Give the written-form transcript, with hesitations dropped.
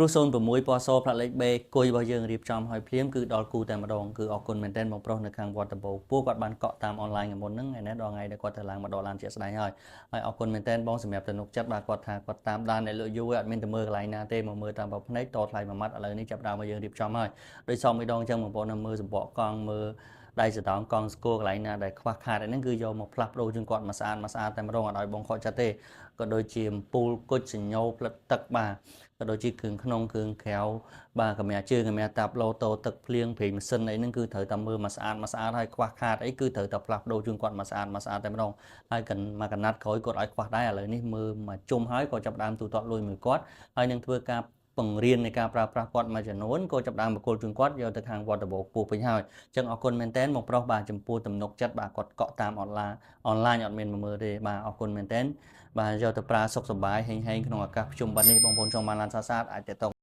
ព្រោះ06ពណ៌សផ្លាកលេខ B គុយរបស់យើងរៀបចំឲ្យភ្លាមគឺដល់គូតែម្ដងគឺអរគុណមែនទែនបងប្រុសនៅខាងវត្តដំបូងពួកគាត់បានកក់តាមអនឡាញមុនហ្នឹងថ្ងៃនេះដល់ថ្ងៃដែលគាត់ទៅឡើងមកដល់ឡានជាក់ស្ដែងហើយអរគុណមែនទែនបងសម្រាប់ទំនុកចិត្តបាទគាត់ថាគាត់តាមដានអ្នកលក់យូរអត់មានទៅមើលកន្លែងណាទេមកមើលតាមប្រភ្នែកតថ្លៃមួយម៉ាត់ឥឡូវនេះចាប់ដើមមកយើងរៀបចំហើយដោយសមម្ដងអញ្ចឹងបងប្អូនមើលសម្បកកង់មើលដៃសដងកង់ស្គរកន្លែងណាដែលខ្វះខាតហ្នឹងគឺយកមកផ្លាស់ប្ដូរជូនគាត់មកស្អាតតែម្ដងអត់ឲ្យបងខកចិត្តទេក៏ដូចជាអំពូលគុជសញ្ញោផ្លិតទឹកបាទក៏ដូចជាគ្រឿងក្នុងគ្រឿងក្រៅបាទកម្រាជើងកម្រាតាប់ឡូតូទឹកភ្លៀងប្រេងម៉ាស៊ីនអីហ្នឹងគឺត្រូវតែមើលមកស្អាតហើយខ្វះខាតអីគឺត្រូវតែផ្លាស់ប្ដូរជូនគាត់មកស្អាតតែម្ដងហើយមកកណាត់ក្រោយគាត់ឲ្យខ្វះដែរឥឡូវនេះមើលមកជុំហើយក៏ចាប់ដើមទូទាត់លុយមួយគាត់ហើយនឹងធ្វើការបង្រៀននៃការប្រើប្រាស់គាត់មួយចំនួនក៏ចាប់ដើមបកគលជូនគាត់យកទៅខាងវត្តដំបូងពោះពេញហើយអញ្ចឹងអរគុណមែនតើមកប្រុសបាទចំពោះទំនុកចិត្តបាទគាត់កក់តាមអនឡាញអត់មានមើលទេបាទអរគុណមែនតើបាទយកទៅប្រើសុខសប្បាយហេងក្នុងឱកាសប្រជុំបិណ្ឌនេះបងប្អូនចង់បានឡានស្អាតអាចត